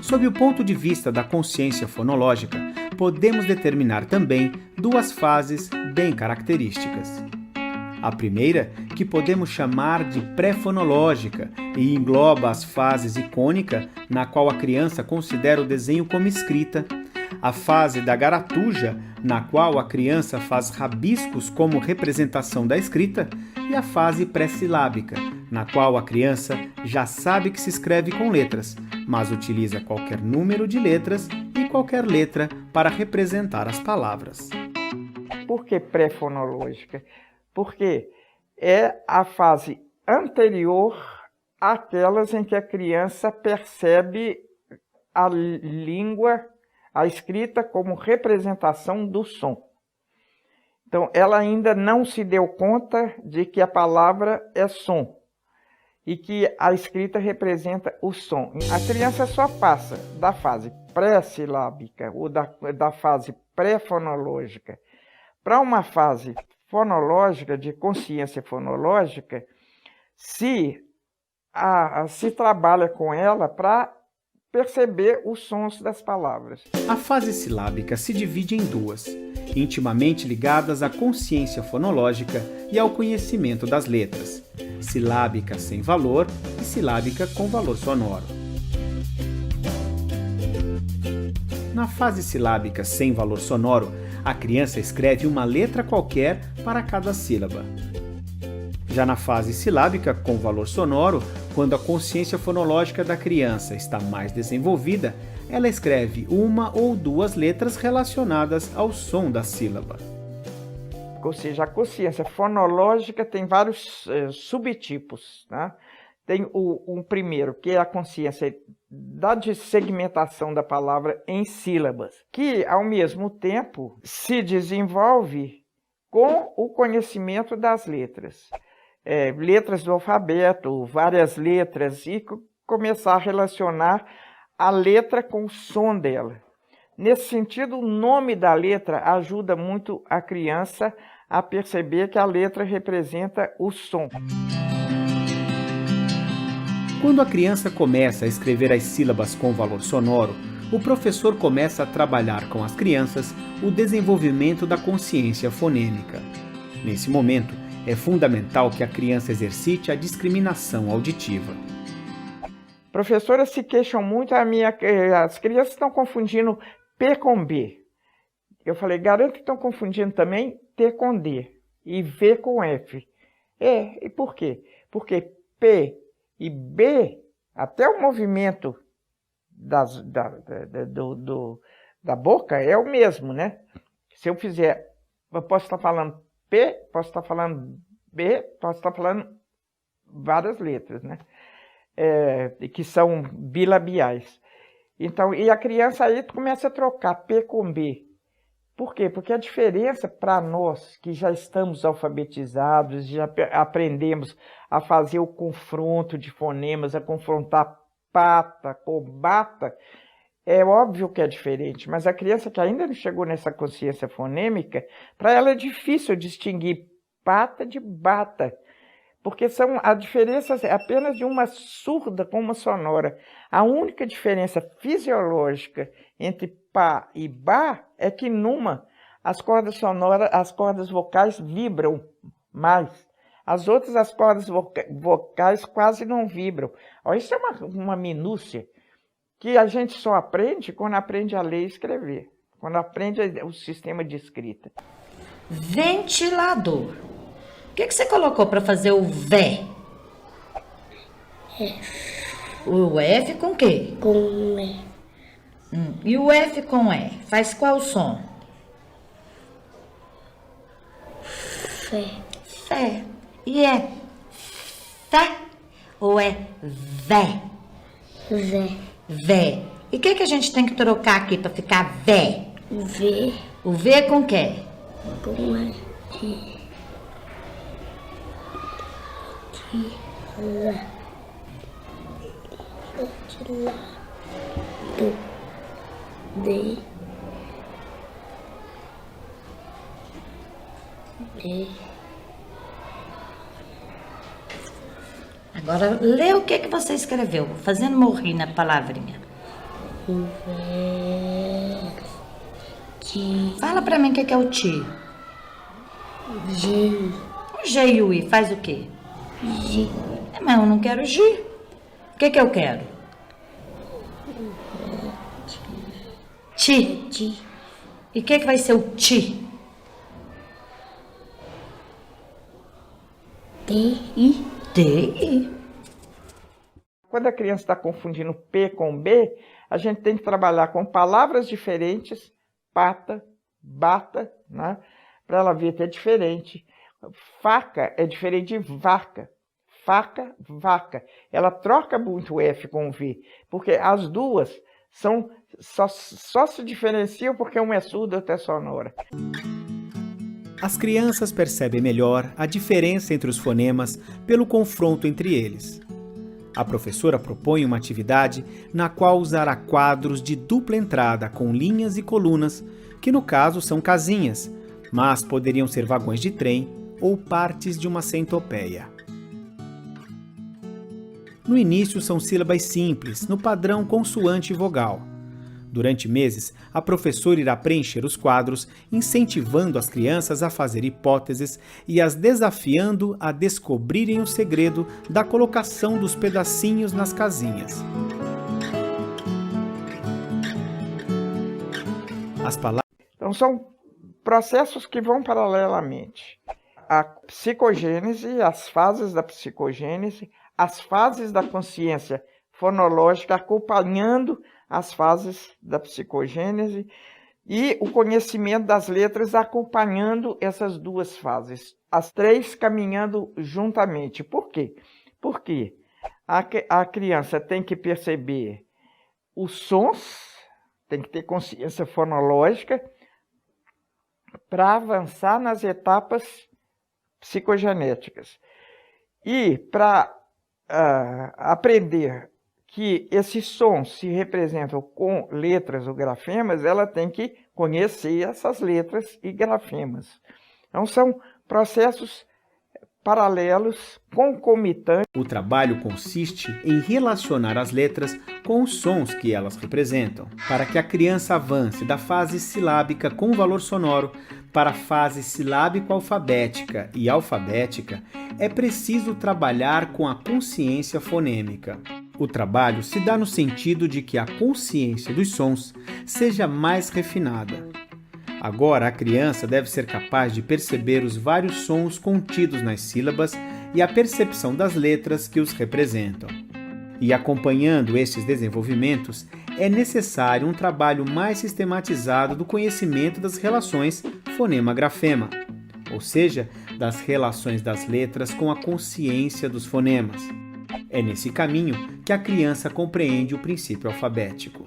Sob o ponto de vista da consciência fonológica, podemos determinar também duas fases bem características. A primeira, que podemos chamar de pré-fonológica e engloba as fases icônica, na qual a criança considera o desenho como escrita, a fase da garatuja, na qual a criança faz rabiscos como representação da escrita, e a fase pré-silábica, na qual a criança já sabe que se escreve com letras, mas utiliza qualquer número de letras e qualquer letra para representar as palavras. Por que pré-fonológica? Porque é a fase anterior àquelas em que a criança percebe a língua, a escrita, como representação do som. Então, ela ainda não se deu conta de que a palavra é som e que a escrita representa o som. A criança só passa da fase pré-silábica ou da fase pré-fonológica para uma fase fonológica, de consciência fonológica, se trabalha com ela para perceber os sons das palavras. A fase silábica se divide em duas, intimamente ligadas à consciência fonológica e ao conhecimento das letras: silábica sem valor e silábica com valor sonoro. Na fase silábica sem valor sonoro, a criança escreve uma letra qualquer para cada sílaba. Já na fase silábica com valor sonoro, quando a consciência fonológica da criança está mais desenvolvida, ela escreve uma ou duas letras relacionadas ao som da sílaba. Ou seja, a consciência fonológica tem vários subtipos, né? Tem um primeiro, que é a consciência da segmentação da palavra em sílabas, que, ao mesmo tempo, se desenvolve com o conhecimento das letras. Letras do alfabeto, várias letras, e começar a relacionar a letra com o som dela. Nesse sentido, o nome da letra ajuda muito a criança a perceber que a letra representa o som. Quando a criança começa a escrever as sílabas com valor sonoro, o professor começa a trabalhar com as crianças o desenvolvimento da consciência fonêmica. Nesse momento, é fundamental que a criança exercite a discriminação auditiva. Professoras se queixam muito, as crianças estão confundindo P com B. Eu falei, garanto que estão confundindo também T com D e V com F. E por quê? Porque P e B, até o movimento da boca é o mesmo, né? Se eu fizer, eu posso estar falando P, posso estar falando B, posso estar falando várias letras, né? Que são bilabiais. Então, e a criança aí começa a trocar P com B. Por quê? Porque a diferença para nós que já estamos alfabetizados, já aprendemos a fazer o confronto de fonemas, a confrontar pata com bata, é óbvio que é diferente, mas a criança que ainda não chegou nessa consciência fonêmica, para ela é difícil distinguir pata de bata, porque a diferença é apenas de uma surda com uma sonora. A única diferença fisiológica entre pá e bá é que numa as cordas sonoras, as cordas vocais vibram mais. As outras, as cordas vocais quase não vibram. Isso é uma minúcia que a gente só aprende quando aprende a ler e escrever, quando aprende o sistema de escrita. Ventilador. O que você colocou para fazer o vé? F. O F com o quê? Com E. E o F com E? Faz qual som? Fé. Fé. E é fé ou é vé? Vé. Vé. E o que a gente tem que trocar aqui para ficar vé? V. O V com o quê? Com E. Lá. Do. D. D. Agora, lê o que você escreveu, fazendo morrer na palavrinha. Fala pra mim o que é o ti. G, O G e o I faz o quê? G, Mas eu não quero G. O que eu quero? Ti. T, E o que vai ser o ti? T, I, T, I. Quando a criança está confundindo P com B, a gente tem que trabalhar com palavras diferentes, pata, bata, né? Para ela ver que é diferente. Faca é diferente de vaca. Faca, vaca. Ela troca muito o F com o V, porque as duas só se diferenciam porque uma é surda e outra é sonora. As crianças percebem melhor a diferença entre os fonemas pelo confronto entre eles. A professora propõe uma atividade na qual usará quadros de dupla entrada com linhas e colunas, que no caso são casinhas, mas poderiam ser vagões de trem ou partes de uma centopeia. No início são sílabas simples, no padrão consoante e vogal. Durante meses, a professora irá preencher os quadros, incentivando as crianças a fazer hipóteses e as desafiando a descobrirem o segredo da colocação dos pedacinhos nas casinhas. As palavras Então, são processos que vão paralelamente. A psicogênese, as fases da psicogênese, as fases da consciência fonológica acompanhando as fases da psicogênese e o conhecimento das letras acompanhando essas duas fases, as três caminhando juntamente. Por quê? Porque a criança tem que perceber os sons, tem que ter consciência fonológica para avançar nas etapas psicogenéticas. E para aprender que esses sons se representam com letras ou grafemas, ela tem que conhecer essas letras e grafemas. Então, são processos paralelos, concomitantes. O trabalho consiste em relacionar as letras com os sons que elas representam, para que a criança avance da fase silábica com valor sonoro para a fase silábico-alfabética e alfabética, é preciso trabalhar com a consciência fonêmica. O trabalho se dá no sentido de que a consciência dos sons seja mais refinada. Agora, a criança deve ser capaz de perceber os vários sons contidos nas sílabas e a percepção das letras que os representam. E acompanhando estes desenvolvimentos, é necessário um trabalho mais sistematizado do conhecimento das relações fonema-grafema, ou seja, das relações das letras com a consciência dos fonemas. É nesse caminho que a criança compreende o princípio alfabético.